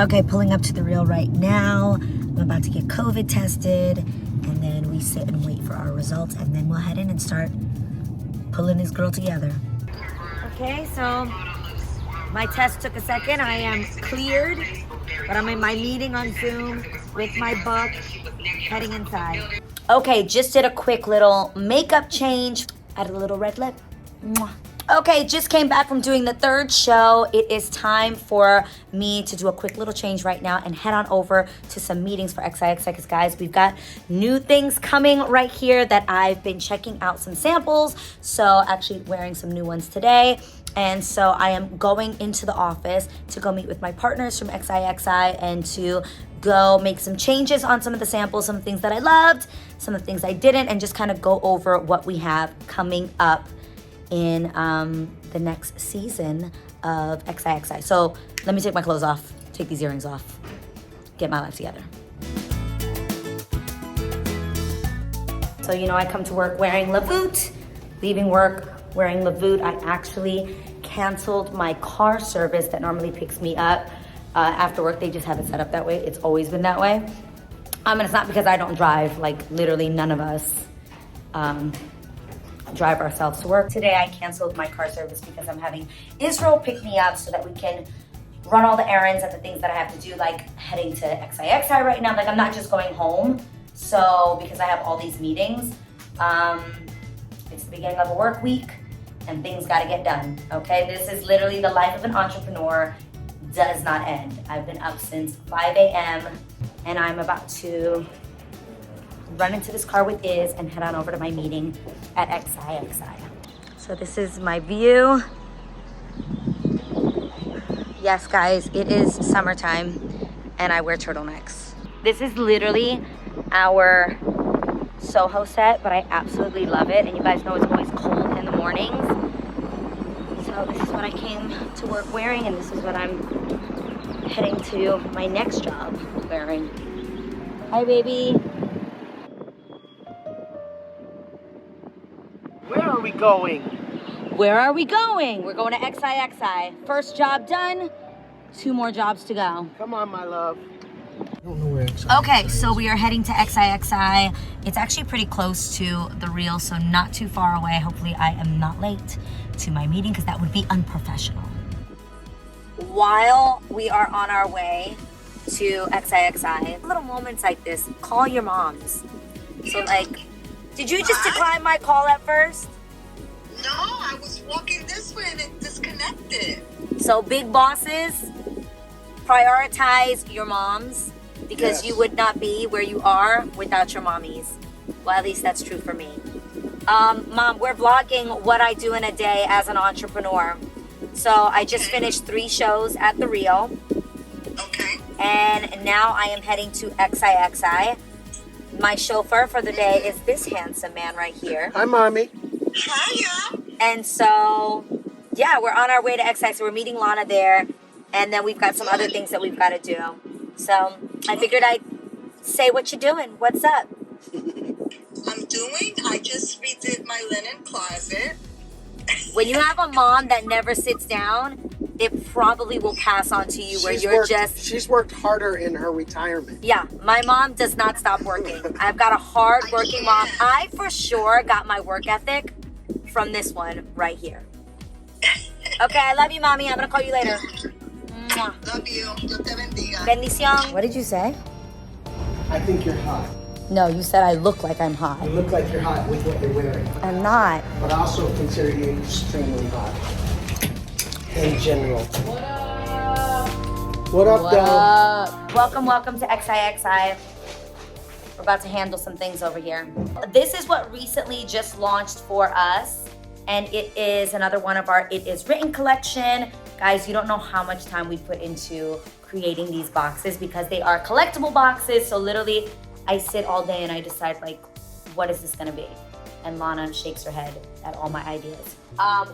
Okay, pulling up to the Real right now. I'm about to get COVID tested, and then we sit and wait for our results, and then we'll head in and start pulling this girl together. Okay, so my test took a second. I am cleared, but I'm in my meeting on Zoom with my book, heading inside. Okay, just did a quick little makeup change. Added a little red lip. Mwah. Okay, just came back from doing the third show. It is time for me to do a quick little change right now and head on over to some meetings for XIXI, because guys, we've got new things coming right here that I've been checking out some samples. So actually wearing some new ones today. And so I am going into the office to go meet with my partners from XIXI and to go make some changes on some of the samples, some things that I loved, some of the things I didn't, and just kind of go over what we have coming up in the next season of XIXI. So let me take my clothes off, take these earrings off, get my life together. So you know I come to work wearing Lavoot, leaving work wearing Lavoot. I actually canceled my car service that normally picks me up after work. They just have it set up that way. It's always been that way. And it's not because I don't drive, like literally none of us drive ourselves to work. Today I canceled my car service because I'm having Israel pick me up so that we can run all the errands and the things that I have to do, like heading to XIXI right now. Like I'm not just going home, so because I have all these meetings. It's the beginning of a work week and things gotta get done, okay? This is literally the life of an entrepreneur, does not end. I've been up since 5 a.m. and I'm about to run into this car with Iz and head on over to my meeting at XIXI. So this is my view. Yes, guys, it is summertime and I wear turtlenecks. This is literally our Soho set, but I absolutely love it. And you guys know it's always cold in the mornings. So this is what I came to work wearing, and this is what I'm heading to my next job wearing. Hi, baby. Where are we going? Where are we going? We're going to XIXI. First job done, 2 more jobs to go. Come on, my love. I don't know where XIXI Okay, so we are heading to XIXI. It's actually pretty close to the Real, so not too far away. Hopefully I am not late to my meeting because that would be unprofessional. While we are on our way to XIXI, little moments like this, call your moms. So like, did you just decline my call at first? No, I was walking this way and it disconnected. So big bosses, prioritize your moms because you would not be where you are without your mommies. Well, at least that's true for me. Mom, we're vlogging what I do in a day as an entrepreneur. So I just finished 3 shows at the Real. Okay. And now I am heading to XIXI. My chauffeur for the day is this handsome man right here. Hi, Mommy. Hiya. And so, yeah, we're on our way to XIXI. So we're meeting Lana there. And then we've got some other things that we've got to do. So I figured I'd say what you're doing. What's up? I just redid my linen closet. When you have a mom that never sits down, it probably will pass on to you where She's worked harder in her retirement. Yeah, my mom does not stop working. I've got a hard-working mom. I for sure got my work ethic from this one right here. Okay, I love you, Mommy. I'm going to call you later. Mwah. Love you. Dios te bendiga. Bendición. What did you say? I think you're hot. No, you said I look like I'm hot. You look like you're hot with what you're wearing. I'm not. But I also consider you extremely hot. In general. What up? What up, Dad? Welcome to XIXI. We're about to handle some things over here. This is what recently just launched for us. And it is another one of our It Is Written collection. Guys, you don't know how much time we put into creating these boxes because they are collectible boxes. So literally, I sit all day and I decide like, what is this gonna be? And Lana shakes her head at all my ideas.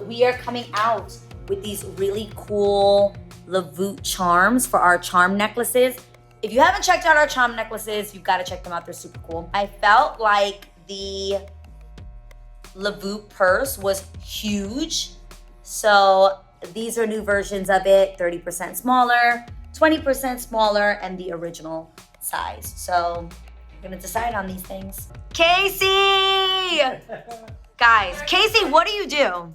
We are coming out with these really cool Lavoot charms for our charm necklaces. If you haven't checked out our charm necklaces, you've gotta check them out, they're super cool. I felt like the Lavoot purse was huge. So these are new versions of it, 30% smaller, 20% smaller, and the original size. So we're gonna decide on these things. Casey! Guys, Casey, what do you do?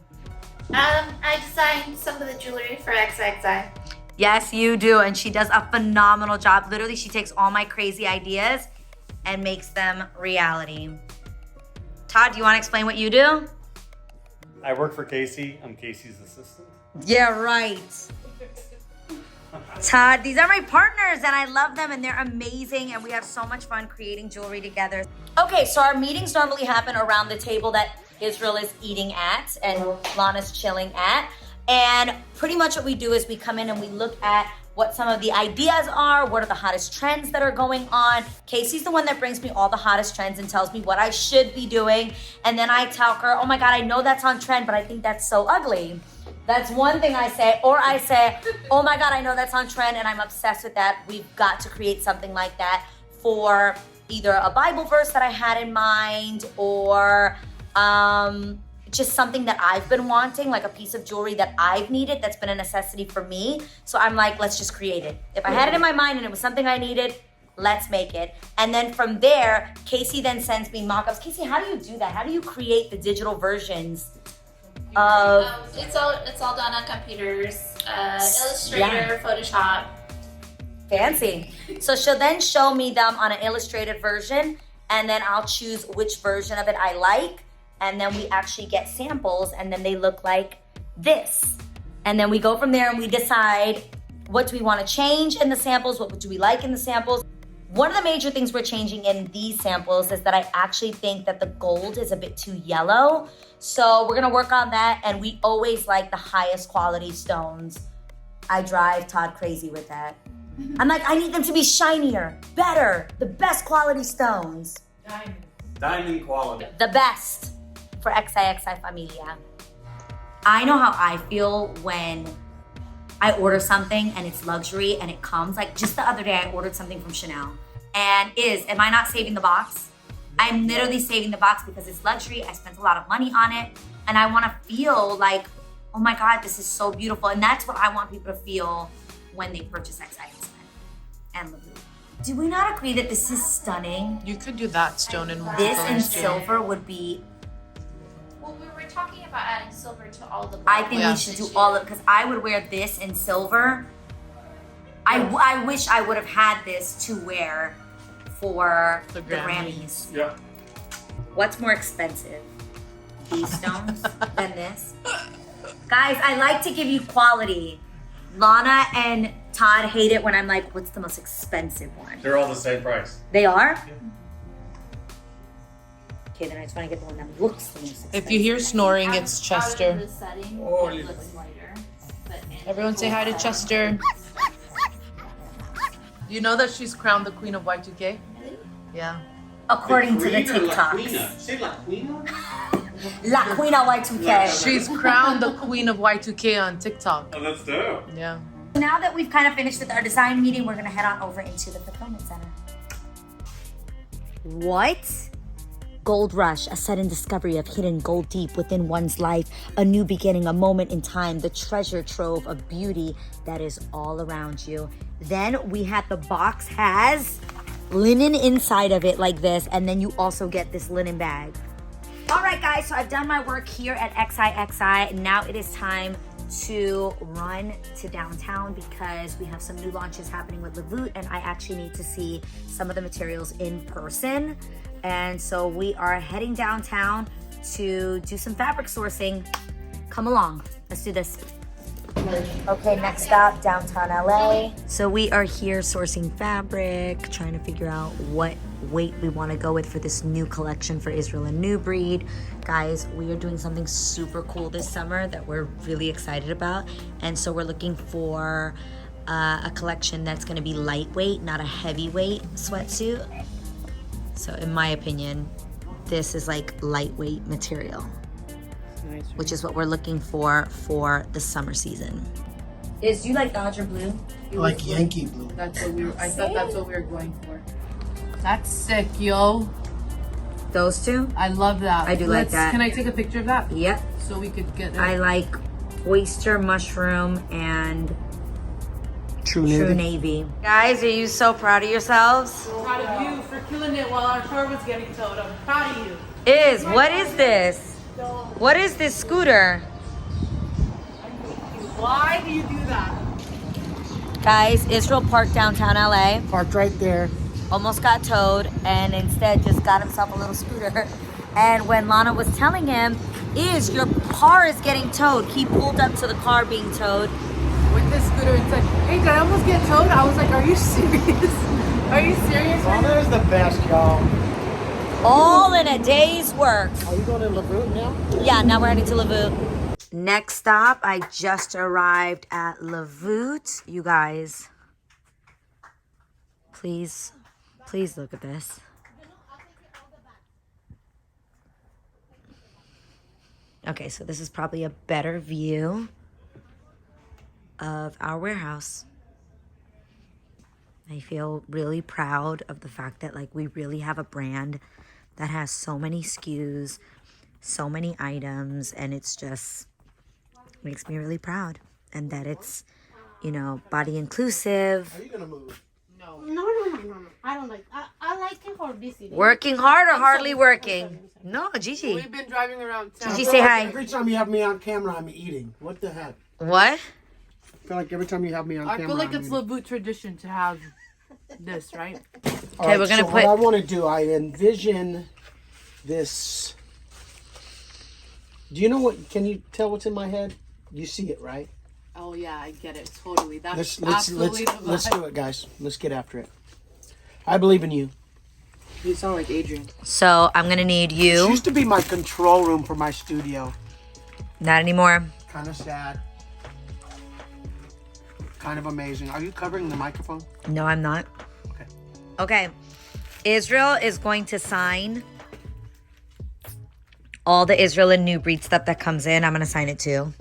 I designed some of the jewelry for XXI. Yes, you do, and she does a phenomenal job. Literally, she takes all my crazy ideas and makes them reality. Todd, do you want to explain what you do? I work for Casey. I'm Casey's assistant. Yeah, right. Todd, these are my partners and I love them and they're amazing and we have so much fun creating jewelry together. Okay, so our meetings normally happen around the table that Israel is eating at and Lana's chilling at. And pretty much what we do is we come in and we look at what some of the ideas are, what are the hottest trends that are going on. Casey's the one that brings me all the hottest trends and tells me what I should be doing. And then I tell her, oh my God, I know that's on trend, but I think that's so ugly. That's one thing I say. Or I say, oh my God, I know that's on trend and I'm obsessed with that. We've got to create something like that for either a Bible verse that I had in mind or just something that I've been wanting, like a piece of jewelry that I've needed that's been a necessity for me. So I'm like, let's just create it. If I had it in my mind and it was something I needed, let's make it. And then from there, Casey then sends me mock-ups. Casey, how do you do that? How do you create the digital versions of... It's all done on computers, Illustrator, Photoshop. Fancy. So she'll then show me them on an illustrated version and then I'll choose which version of it I like. And then we actually get samples and then they look like this. And then we go from there and we decide what do we want to change in the samples, what do we like in the samples. One of the major things we're changing in these samples is that I actually think that the gold is a bit too yellow. So we're gonna work on that and we always like the highest quality stones. I drive Todd crazy with that. I'm like, I need them to be shinier, better, the best quality stones. Diamond quality. The best. For XIXI Familia. I know how I feel when I order something and it's luxury and it comes. Like just the other day I ordered something from Chanel and am I not saving the box? I'm literally saving the box because it's luxury. I spent a lot of money on it and I want to feel like, oh my God, this is so beautiful. And that's what I want people to feel when they purchase XIXI and Lavu. Do we not agree that this is stunning? You could do that stone in one. This in silver would be... Well, we were talking about adding silver to all the... I think we should do all of, because I would wear this in silver. I wish I would have had this to wear for the Grammys. Yeah. What's more expensive? These stones than this? Guys, I like to give you quality. Lana and Todd hate it when I'm like, what's the most expensive one? They're all the same price. They are? Yeah. Okay, then I just want to get the one that looks the most expensive. If you hear snoring, it's Chester. Out of the setting, it looks lighter. But Everyone say hi to Chester. You know that she's crowned the queen of Y2K? Yeah. According to the TikToks. Say La Queen. La Queen of Y2K. She's crowned the queen of Y2K on TikTok. Oh, that's dope. Yeah. Now that we've kind of finished with our design meeting, we're gonna head on over into the fulfillment center. What? Gold rush, a sudden discovery of hidden gold deep within one's life, a new beginning, a moment in time, the treasure trove of beauty that is all around you. Then we had the box has linen inside of it like this, and then you also get this linen bag. All right, guys, so I've done my work here at XIXI. Now it is time to run to downtown because we have some new launches happening with Lavu, and I actually need to see some of the materials in person. And so we are heading downtown to do some fabric sourcing. Come along, let's do this. Okay, next stop, downtown LA. So we are here sourcing fabric, trying to figure out what weight we want to go with for this new collection for Israel and New Breed. Guys, we are doing something super cool this summer that we're really excited about. And so we're looking for a collection that's going to be lightweight, not a heavyweight sweatsuit. So in my opinion, this is like lightweight material, which is what we're looking for the summer season. Do you like Dodger blue? I like Yankee blue. That's what I thought that's what we were going for. That's sick, yo. Those two? I love that. I do like that. Can I take a picture of that? Yep. So we could get it. I like oyster, mushroom, and True True Navy. Navy. Guys, are you so proud of yourselves? Proud of you for killing it while our car was getting towed. I'm proud of you. What is this? What is this scooter? Why do you do that? Guys, Israel parked downtown LA, Parked right there. almost got towed, and instead just got himself a little scooter. And when Lana was telling him, your car is getting towed, he pulled up to the car being towed. With this scooter, it's like, hey, did I almost get towed? I was like, are you serious? Are you serious? Lana is the best, y'all. All in a day's work. Are you going to LaVoot now? Yeah, now we're heading to LaVoot. Next stop, I just arrived at LaVoot. You guys, please look at this. Okay, so this is probably a better view of our warehouse. I feel really proud of the fact that like we really have a brand that has so many SKUs, so many items, and it's just makes me really proud. And that it's, body inclusive. Are you going to move? No. I don't like. I like it for busy. Working hard or hardly working? No, Gigi. We've been driving around town. Gigi, say hi. Every time you have me on camera, I'm eating. What the heck? What? I feel like every time you have me on I camera, feel like I'm it's eating. LaVoot tradition to have this, right? All right, we're gonna so put- what I want to do, I envision this. Do you know what? Can you tell what's in my head? You see it, right? Oh yeah, I get it totally. That's Let's absolutely the let's vibe. do it, guys. Let's get after it. I believe in you. You sound like Adrienne. So I'm gonna need This you. used to be my control room for my studio. Not anymore. Kind of sad. Kind of amazing. Are you covering the microphone? No, I'm not. Okay. Okay. Israel is going to sign all the Israel and New Breed stuff that comes in. I'm going to sign it too.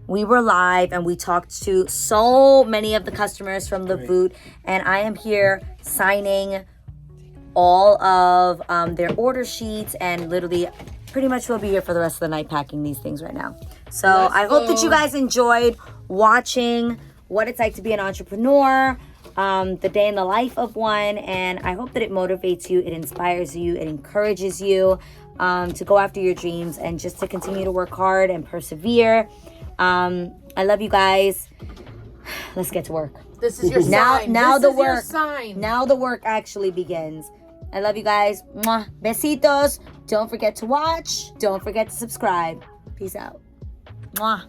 We were live and we talked to so many of the customers from LaVoot, and I am here signing all of their order sheets, and literally pretty much we'll be here for the rest of the night packing these things right now. So I hope that you guys enjoyed watching what it's like to be an entrepreneur, the day in the life of one, and I hope that it motivates you, it inspires you, it encourages you to go after your dreams and just to continue to work hard and persevere. I love you guys. Let's get to work. This is your sign. Now This the is your work. sign. Now the work actually begins. I love you guys. Mwah. Besitos. Don't forget to watch. Don't forget to subscribe. Peace out. Mwah.